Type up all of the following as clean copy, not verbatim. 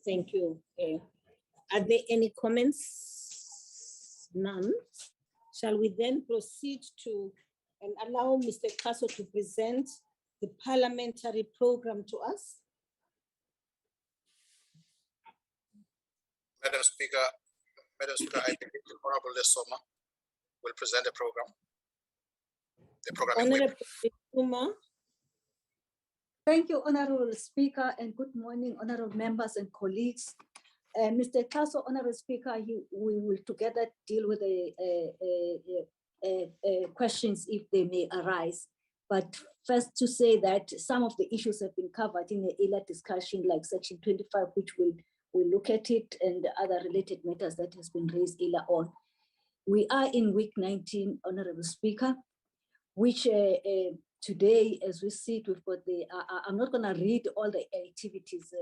Thank you. Are there any comments? None. Shall we then proceed to and allow Mr. Xaso to present the parliamentary program to us? Madam Speaker, I think the Honorable Lesoma will present the program. The programming Honorable Lesoma. Thank you, Honorable Speaker, and good morning, honorable members and colleagues. Mr. Xaso, Honorable Speaker, we will together deal with the questions if they may arise. But first to say that some of the issues have been covered in the earlier discussion, like Section 25, which we'll look at it, and other related matters that has been raised earlier on. We are in week 19, Honorable Speaker, which today, as we see, we've got I'm not going to read all the activities.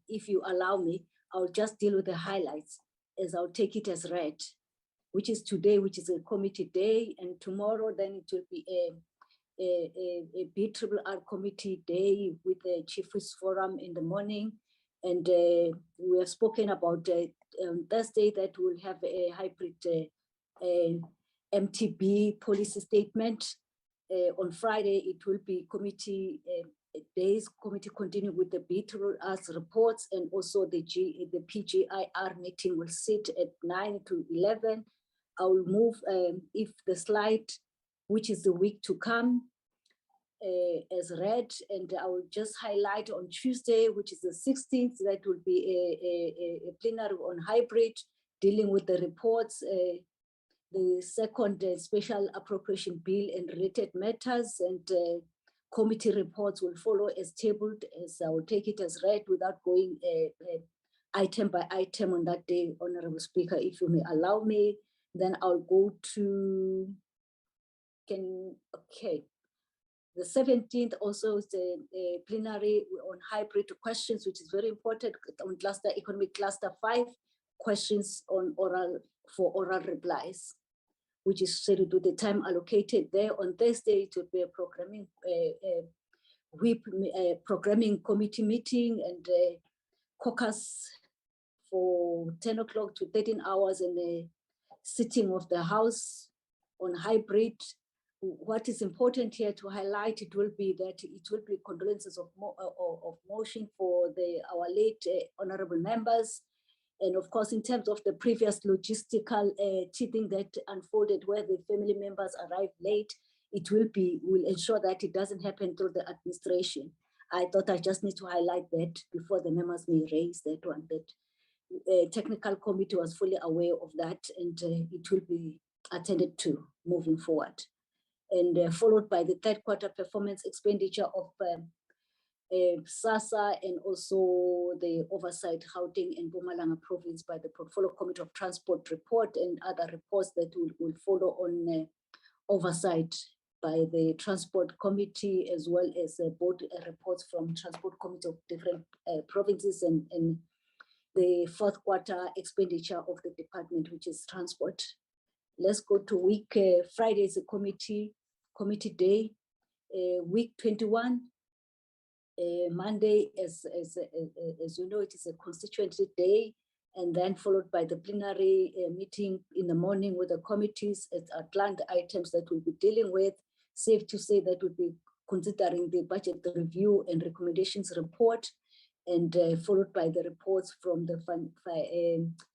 If you allow me, I'll just deal with the highlights as I'll take it as read, which is today, which is a committee day, and tomorrow then it will be a BRRR committee day with the Chiefs Forum in the morning. And we have spoken about on Thursday that we'll have a hybrid MTB policy statement. On Friday, it will be committee days, committee continue with the BRRR's reports, and also the PGIR meeting will sit at 9 to 11. I will move, if the slide, which is the week to come, as read, and I will just highlight on Tuesday, which is the 16th, that will be a plenary on hybrid, dealing with the reports, the second special appropriation bill and related matters, and committee reports will follow as tabled, as I will take it as read without going item by item on that day, Honorable Speaker, if you may allow me. Then I'll go to, the 17th also is the plenary on hybrid questions, which is very important, on cluster economic cluster 5, questions on for oral replies, which is scheduled to the time allocated there. On Thursday, it will be a programming committee meeting and caucus for 10 o'clock to 13 hours, and the sitting of the House on hybrid. What is important here to highlight, it will be that it will be condolences of motion for our late honorable members. And of course, in terms of the previous logistical teething that unfolded where the family members arrived late, it will ensure that it doesn't happen through the administration. I thought I just need to highlight that before the members may raise that one, that technical committee was fully aware of that, and it will be attended to moving forward. And followed by the third quarter performance expenditure of SASSA, and also the oversight Gauteng and Mpumalanga province by the Portfolio Committee of Transport report, and other reports that will follow on oversight by the Transport Committee, as well as board reports from Transport Committee of different provinces, and the fourth quarter expenditure of the department, which is transport. Let's go to week, Friday is a committee day, week 21. Monday, as you know, it is a constituency day, and then followed by the plenary meeting in the morning with the committees as planned items that we'll be dealing with. Safe to say that we'll be considering the budget review and recommendations report, and followed by the reports from the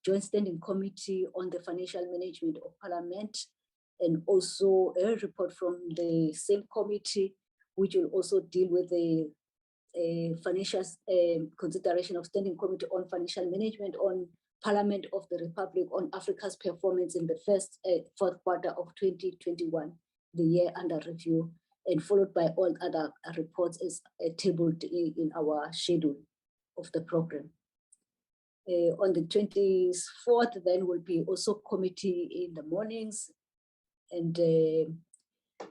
Joint Standing Committee on the Financial Management of Parliament, and also a report from the same committee, which will also deal with the financial consideration of Standing Committee on Financial Management on Parliament of the Republic on Africa's performance in the fourth quarter of 2021, the year under review, and followed by all other reports as tabled in our schedule of the program. On the 24th, then will be also committee in the mornings, and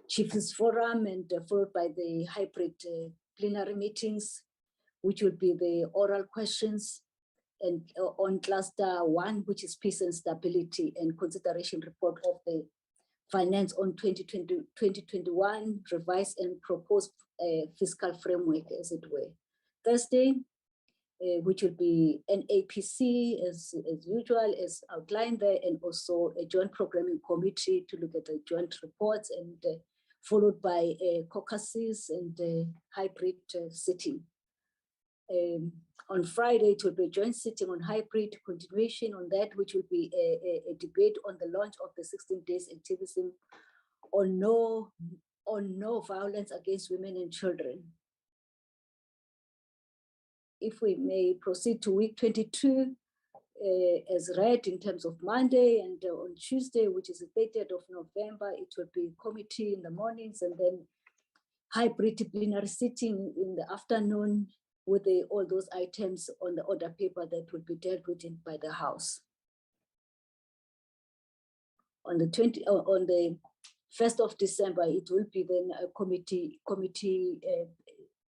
Chiefs Forum, and followed by the hybrid plenary meetings, which will be the oral questions, and on cluster 1, which is peace and stability, and consideration report of the finance on 2021 revised and proposed fiscal framework, as it were. Thursday, which will be an APC as usual, as outlined there, and also a joint programming committee to look at the joint reports, and followed by caucuses and hybrid sitting. On Friday, it will be a joint sitting on hybrid, continuation on that, which will be a debate on the launch of the 16 days activism on no violence against women and children. If we may proceed to week 22, as read in terms of Monday, and on Tuesday, which is the 30th of November, it will be committee in the mornings, and then hybrid plenary sitting in the afternoon with all those items on the order paper that will be dealt with by the House. On the 1st of December, it will be then a committee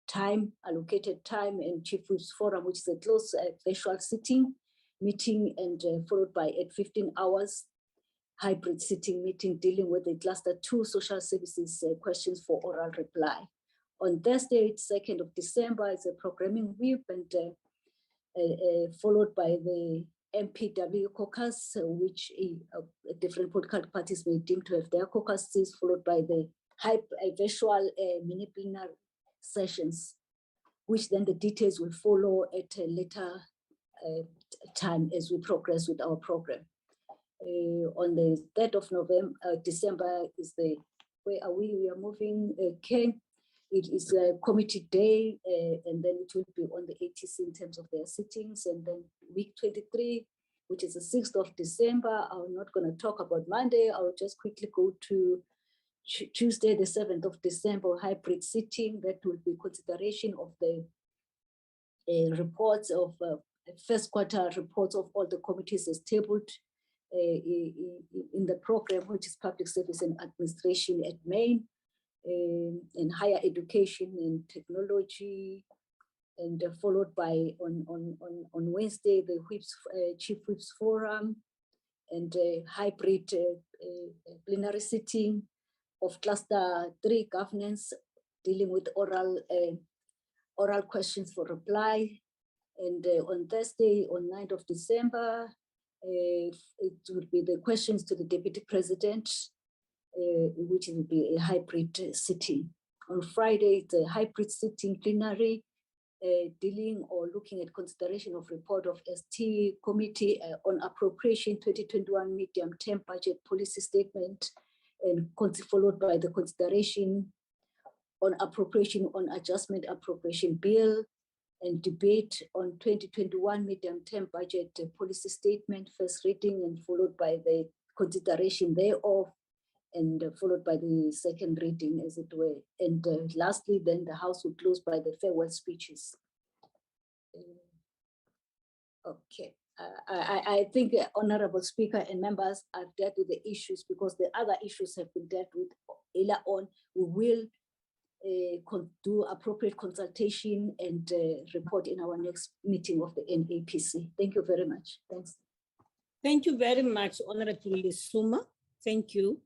time, allocated time, and Chief Whip's Forum, which is a close virtual sitting meeting, and followed by at 15 hours, hybrid sitting meeting dealing with the cluster 2 social services questions for oral reply. On Thursday, 2nd of December, is a programming whip, and followed by the MPW caucus, which different political parties may deem to have their caucuses, followed by the virtual mini plenary sessions, which then the details will follow at a later time as we progress with our program. On the 3rd of December is where are we? We are moving, Ken. It is a committee day, and then it will be on the ATC in terms of their sittings. And then week 23, which is the 6th of December, I'm not going to talk about Monday. I'll just quickly go to Tuesday, the 7th of December, hybrid sitting. That will be consideration of the reports of first quarter reports of all the committees as tabled in the program, which is Public Service and Administration at Main, and Higher Education and Technology, and followed by on Wednesday the Chief Whip's Forum, and hybrid plenary sitting of Cluster 3 Governance, dealing with oral questions for reply. And on Thursday, on 9th of December, it would be the questions to the Deputy President, which will be a hybrid sitting. On Friday, it's a hybrid sitting plenary, dealing or looking at consideration of report of ST Committee on Appropriation 2021 Medium Term Budget Policy Statement, and followed by the consideration on appropriation on adjustment appropriation bill, and debate on 2021 medium term budget policy statement, first reading, and followed by the consideration thereof, and followed by the second reading, as it were. And lastly, then the House will close by the farewell speeches. Okay. I think Honorable Speaker and members have dealt with the issues, because the other issues have been dealt with earlier on. We will do appropriate consultation and report in our next meeting of the NAPC. Thank you very much. Thanks. Thank you very much, Honorable Suma. Thank you.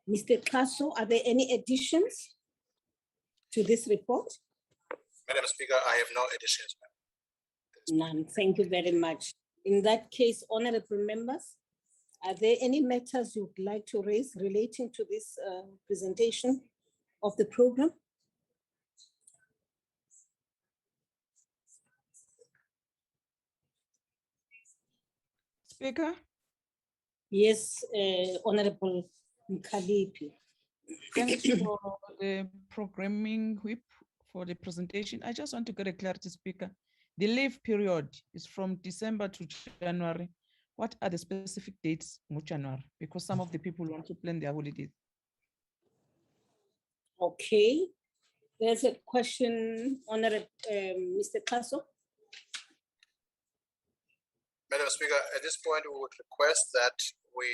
Mr. Xaso, are there any additions to this report? Madam Speaker, I have no additions, ma'am. None. Thank you very much. In that case, honorable members, are there any matters you'd like to raise relating to this presentation of the program? Speaker? Yes, Honorable Mkalipi. Thanks for the programming whip for the presentation. I just want to get a clarity, Speaker. The leave period is from December to January. What are the specific dates in January? Because some of the people want to plan their holidays. Okay. There's a question, Honorable Mr. Xaso. Madam Speaker, at this point, we would request that we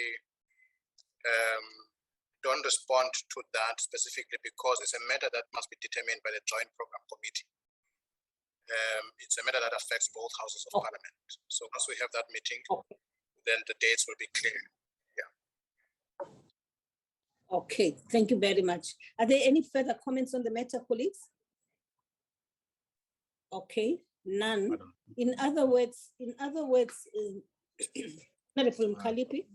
don't respond to that specifically, because it's a matter that must be determined by the Joint Program Committee. It's a matter that affects both houses of Parliament. So once we have that meeting, then the dates will be clear. Yeah. Okay, thank you very much. Are there any further comments on the matter, colleagues? Okay, none. Madam. In other words, Honorable Mkhaliphi,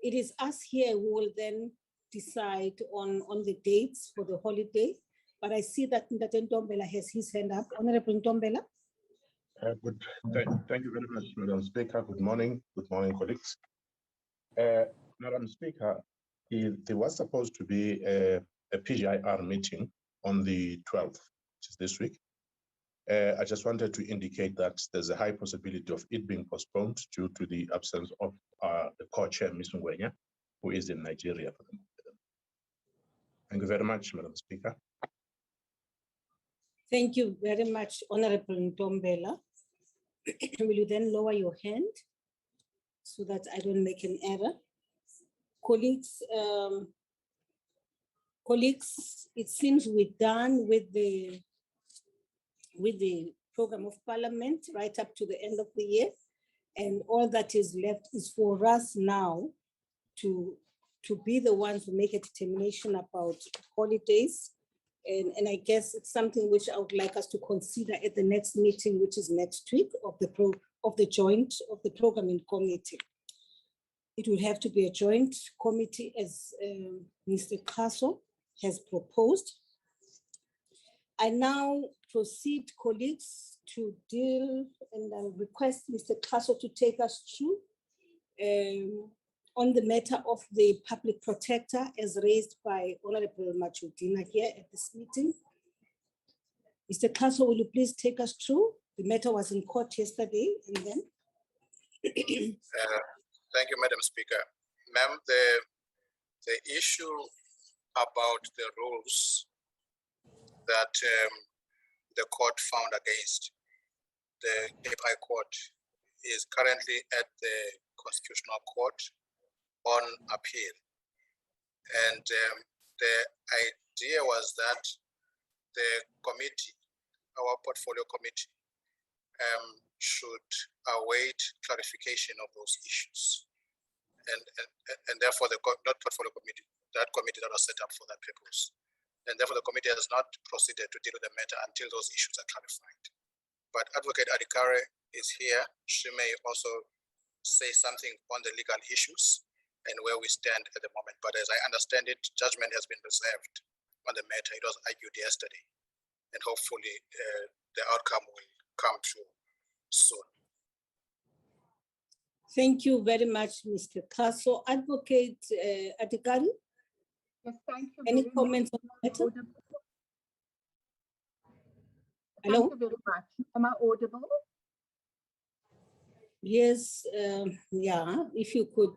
it is us here who will then decide on the dates for the holiday. But I see that Ndate Ntombela has his hand up. Honorable Ntombela. Thank you very much, Madam Speaker. Good morning, colleagues. Madam Speaker, there was supposed to be a PGIR meeting on the 12th, which is this week. I just wanted to indicate that there's a high possibility of it being postponed due to the absence of the co-chair, Ms. Ngwenya, who is in Nigeria for the moment. Thank you very much, Madam Speaker. Thank you very much, Honorable Ntombela. Will you then lower your hand so that I don't make an error? Colleagues, it seems we're done with the program of Parliament right up to the end of the year. And all that is left is for us now to be the ones who make a determination about holidays. And I guess it's something which I would like us to consider at the next meeting, which is next week of the programming committee. It will have to be a joint committee as Mr. Xaso has proposed. I now proceed, colleagues, to deal, and I'll request Mr. Xaso to take us through on the matter of the public protector as raised by Honorable Machudina here at this meeting. Mr. Xaso, will you please take us through? The matter was in court yesterday, and then. Thank you, Madam Speaker. Ma'am, the issue about the rules that the court found against the Cape High Court is currently at the Constitutional Court on appeal. And the idea was that the committee, our portfolio committee, should await clarification of those issues. And therefore, not portfolio committee, that committee that was set up for that purpose. And therefore, the committee has not proceeded to deal with the matter until those issues are clarified. But Advocate Adikare is here. She may also say something on the legal issues and where we stand at the moment. But as I understand it, judgment has been reserved on the matter. It was argued yesterday. And hopefully the outcome will come through soon. Thank you very much, Mr. Xaso. Advocate Adikare? Yes, thank you. Any comments on the matter? Hello? Thank you very much. Am I audible? Yes, yeah, if you could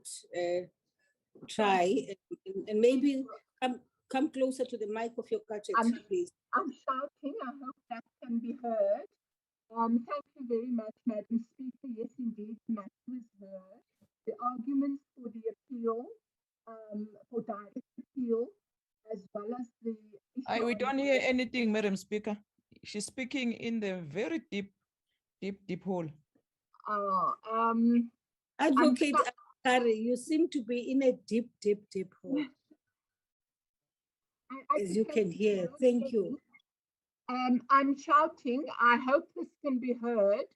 try and maybe come closer to the mic of your gadget, please. I'm shouting. I hope that can be heard. Thank you very much, Madam Speaker. Yes, indeed, that was heard. The arguments for the appeal, for direct appeal, as well as the issue. We don't hear anything, Madam Speaker. She's speaking in the very deep hole. Advocate Adikare, you seem to be in a deep hole. As you can hear, thank you. I'm shouting. I hope this can be heard.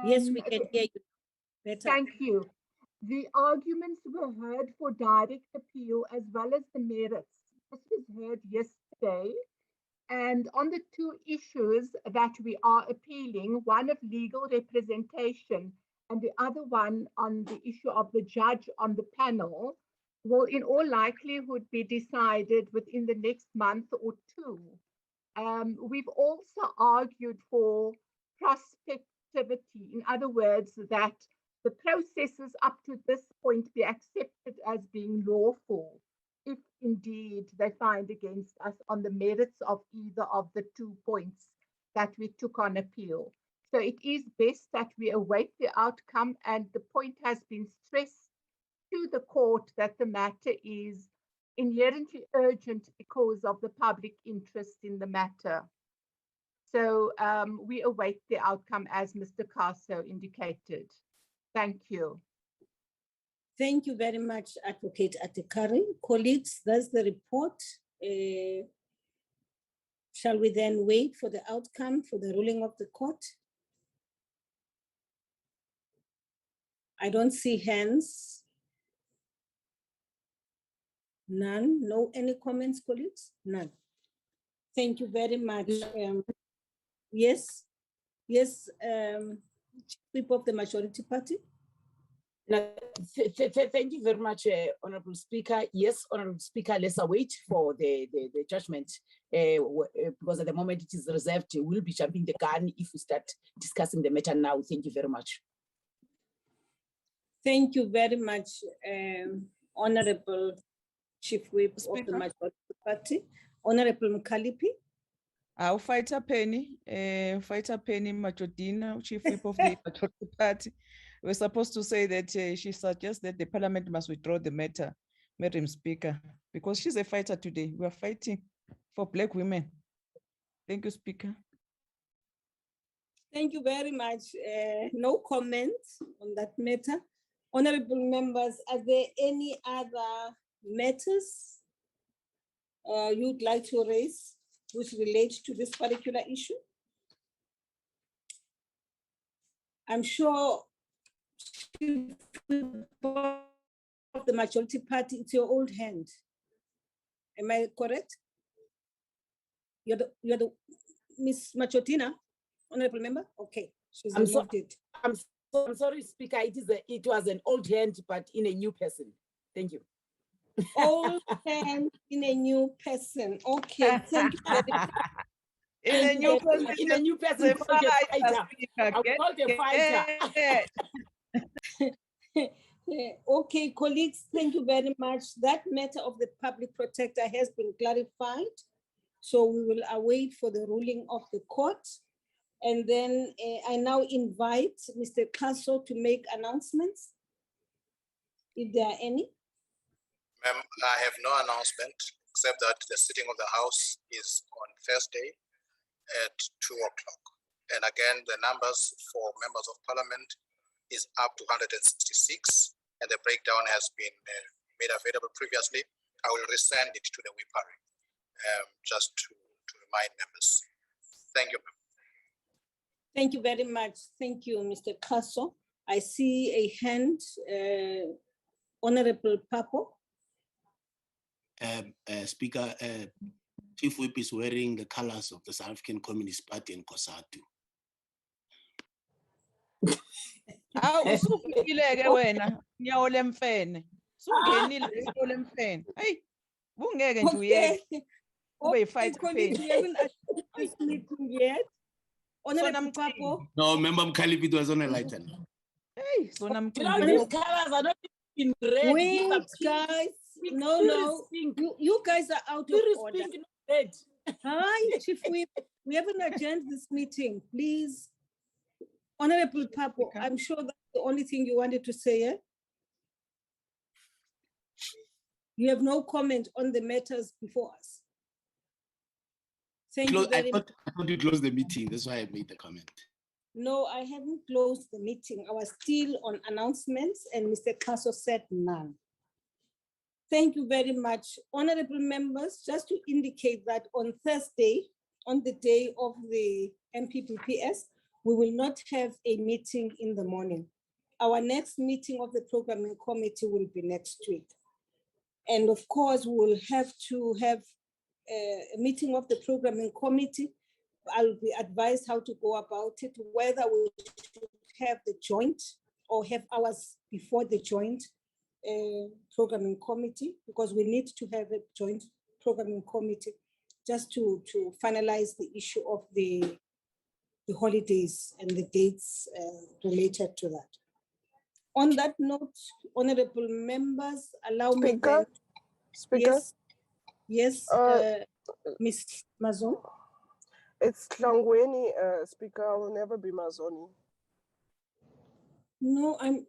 Yes, we can hear you better. Thank you. The arguments were heard for direct appeal as well as the merits. This was heard yesterday. And on the two issues that we are appealing, one of legal representation and the other one on the issue of the judge on the panel, will in all likelihood be decided within the next month or two. We've also argued for prospectivity. In other words, that the processes up to this point be accepted as being lawful, if indeed they find against us on the merits of either of the 2 points that we took on appeal. So it is best that we await the outcome, and the point has been stressed to the court that the matter is inherently urgent because of the public interest in the matter. So we await the outcome as Mr. Xaso indicated. Thank you. Thank you very much, Advocate Adikare. Colleagues, that's the report Shall we then wait for the outcome for the ruling of the court? I don't see hands. None. No, any comments, colleagues? None. Thank you very much. Yes, yes, Chief of the majority party. Thank you very much, Honorable Speaker. Yes, Honorable Speaker, let's await for the judgment because at the moment it is reserved. We'll be jumping the gun if we start discussing the matter now. Thank you very much. Thank you very much, Honorable Chief Whip of the Speaker. majority party. Honorable Mkalipi. I'll fight a penny, Machodina, Chief Whip of the majority party. We're supposed to say that she suggests that the parliament must withdraw the matter, Madam Speaker, because she's a fighter today. We are fighting for Black women. Thank you, Speaker. Thank you very much. No comments on that matter. Honorable members, are there any other matters you'd like to raise which relate to this particular issue? I'm sure of the majority party, it's your old hand. Am I correct? You're the Miss Machotina, honorable member? Okay, she's I'm so- removed it. I'm sorry, Speaker, it was an old hand, but in a new person. Thank you. Old hand in a new person. Okay, thank you very much. In a Thank new you very position, In a new person, the called a fighter. Speaker, I'm called a fighter. get- Okay, colleagues, thank you very much. That matter of the public protector has been clarified. So we will await for the ruling of the court. And then I now invite Mr. Xaso to make announcements, if there are any. Ma'am, I have no announcement except that the sitting of the House is on Thursday at 2 o'clock. And again, the numbers for members of Parliament is up to 166, and the breakdown has been made available previously. I will resend it to the WIPARI just to remind members. Thank you, ma'am. Thank you very much. Thank you, Mr. Xaso. I see a hand, Honorable Papo. Speaker, Chief Whip is wearing the colors of the South African Communist Party in COSATU. Awu, usufikile-ke wena, nyawo lemfene. Sungenile nyawo lemfene. Hey, bungeke nje uyeke. Ube yi-fighter colleagues, phela. we haven't achieved this meeting yet. Honorable Sona Papo. No, Member Mkhalip, it was on a lighter. Hey, sona You know, mcimbi. these colors are not in red. These are Wait, pink. guys. Pink. No, Pure no. is pink. You guys are out of Pure is order. pink, not red. Hi, Chief Whip. We haven't adjourned this meeting, please. Honorable Papo, Okay. I'm sure that's the only thing you wanted to say, eh? You have no comment on the matters before us. Thank you I very much. thought you closed the meeting. That's why I made the comment. No, I haven't closed the meeting. I was still on announcements and Mr. Xaso said none. Thank you very much. Honorable members, just to indicate that on Thursday, on the day of the MPPPS, we will not have a meeting in the morning. Our next meeting of the programming committee will be next week. And of course, we'll have to have a meeting of the programming committee. I'll be advised how to go about it, whether we should have the joint or have ours before the joint programming committee, because we need to have a joint programming committee just to finalize the issue of the holidays and the dates related to that. On that note, honorable members, allow me Speaker, then. Speaker, Yes, Ms. Mazon. it's Tlangweni, Speaker. I will never be Mazoni. No, I'm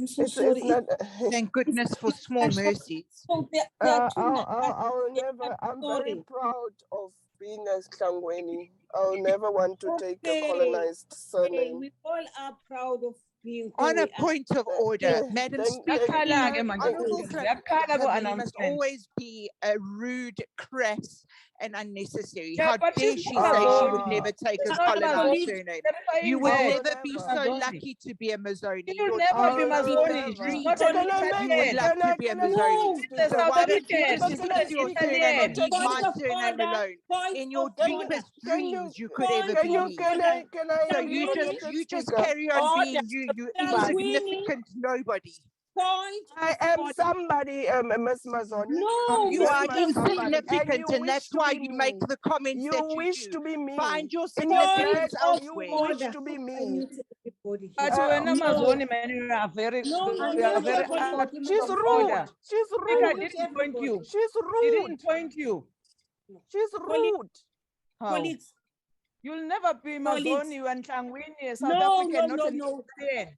so It's sorry. not. Thank goodness for small mercies. So there are two I will never. I'm very sorry. proud of being a Tlangweni. I'll never want to take a Okay. colonized surname. We all are proud of being who On we a are. point of order, Madam Speaker, Yakhala-ke manje, Honourable yakhala Clinton must ku-announcement. always be a rude, crass, and unnecessary. Yeah, How but dare she's she not say she Mazoni. would never take a She's not Collins Mazoni. surname? Clarifying You would there. never be so Never. lucky to be a Mazzoni. She will Your never be dreams Mazoni. would She's dream. not an Can I make You would Italian. love to be a can I Mazzoni. She's a speak? So South why don't you African. just She's stick not with an your surname and Italian. leave Point my of surname order. alone? Point In your of order. deepest Can you dreams, you could ever can be you me. can I So be you protected just speaker? carry on Order. being you Tangwini. insignificant nobody. Point I of am order. somebody, Ms. Mazzoni. No, You are Ms. somebody, and insignificant, you and wish that's to why be you make me. the comments You that you wish do. to be me. Find your In your significance bed, of you elsewhere. wish order. to be I me. mute everybody But here. when No. Amazoni, man, you are very, No, you are mute very everybody. out She's of rude. order. She's Speaker rude. didn't point you. She's He rude. didn't point you. She's rude. How? Colleagues, You'll never be Colleagues. Mazoni and Tlangwini, a South No, African, no, not no, an no. Italian.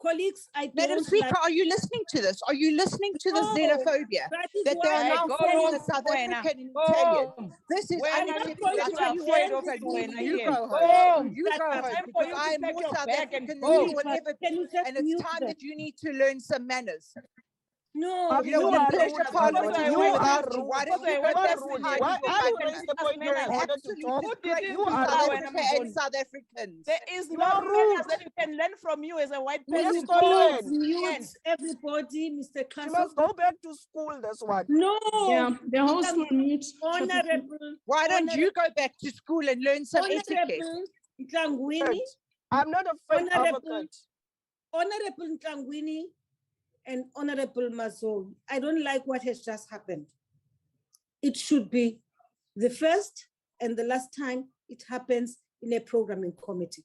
Colleagues, I Madam don't Speaker, like. are you listening to this? Are you listening to the No, xenophobia that is that they why are Hey, now go calling home, a South Wena. African and Go Italian? home. This is When I'm not unacceptable. going I to tell you straight attend off, this and you meeting. go home. Home. You That go is home Time for because you I to am pack more your South bag and African than go. you will ever Can be. you just And it's mute time them? that you need to learn some manners. No, You know, You with a are pleasure rude, parlor Mazzoni. to You do are without you. Why rude. don't you You go are back rude. hide Why and go are back you and raise the speak point your in order to absolute talk? Who did disgrace it You to are South now, rude. Africa Wena and Mazoni? South Africans. There is You no are manners rude. that you can learn from you as a white Miss person. Please Scotland. mute everybody, Mr. She Xaso. must go back to school, that's what. No. Yeah, the host will mute. Honorable, Why don't you go back to school and learn some etiquette? Honorable Ntlangwini, I'm not a fake Honorable, advocate. Honorable Ntlangwini, and Honorable Mazol. I don't like what has just happened. It should be the first and the last time it happens in a programming committee.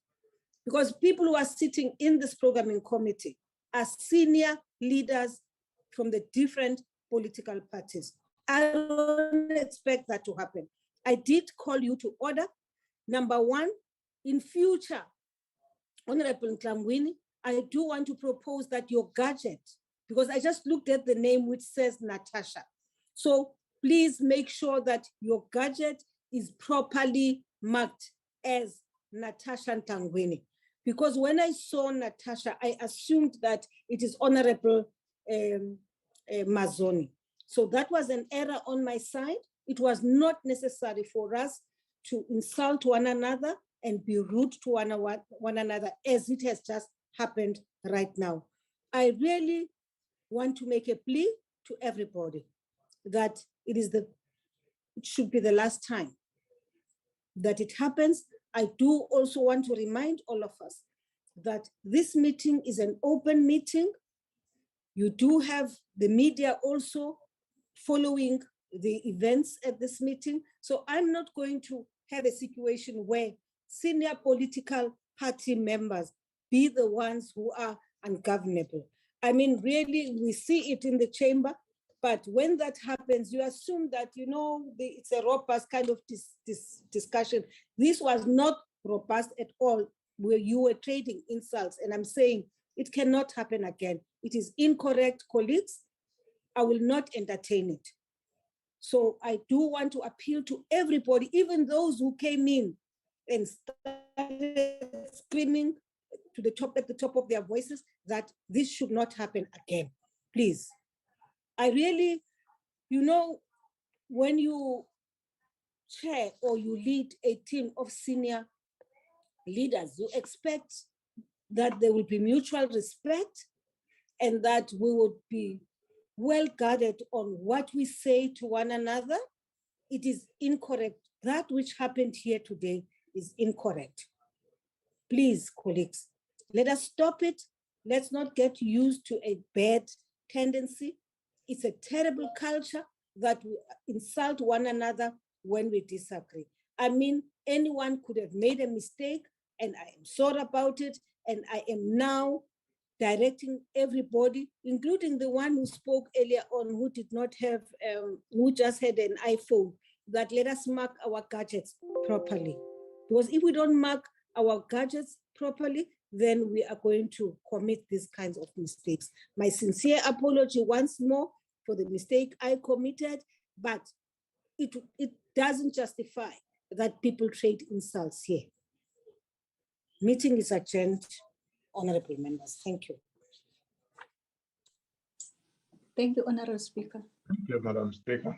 Because people who are sitting in this programming committee are senior leaders from the different political parties. I don't expect that to happen. I did call you to order. Number one, in future, Honorable Ntlangwini, I do want to propose that your gadget, because I just looked at the name which says Natasha. So please make sure that your gadget is properly marked as Natasha Ntlangwini. Because when I saw Natasha, I assumed that it is Honorable Mazoni. So that was an error on my side. It was not necessary for us to insult one another and be rude to one another as it has just happened right now. I really want to make a plea to everybody that it should be the last time that it happens. I do also want to remind all of us that this meeting is an open meeting. You do have the media also following the events at this meeting. So I'm not going to have a situation where senior political party members be the ones who are ungovernable. I mean, really, we see it in the chamber, but when that happens, you assume that, you know, it's a robust kind of discussion. This was not robust at all, where you were trading insults. And I'm saying it cannot happen again. It is incorrect, colleagues. I will not entertain it. So I do want to appeal to everybody, even those who came in and started screaming to the top, at the top of their voices, that this should not happen again. Please. I really, you know, when you chair or you lead a team of senior leaders, you expect that there will be mutual respect and that we would be well guarded on what we say to one another. It is incorrect. That which happened here today is incorrect. Please, colleagues, let us stop it. Let's not get used to a bad tendency. It's a terrible culture that we insult one another when we disagree. I mean, anyone could have made a mistake, and I am sorry about it. And I am now directing everybody, including the one who spoke earlier on, who did not have, who just had an iPhone, that let us mark our gadgets properly. Because if we don't mark our gadgets properly, then we are going to commit these kinds of mistakes. My sincere apology once more for the mistake I committed, but it doesn't justify that people trade insults here. Meeting is adjourned, honorable members. Thank you. Thank you, Honorable Speaker. Thank you, Madam Speaker.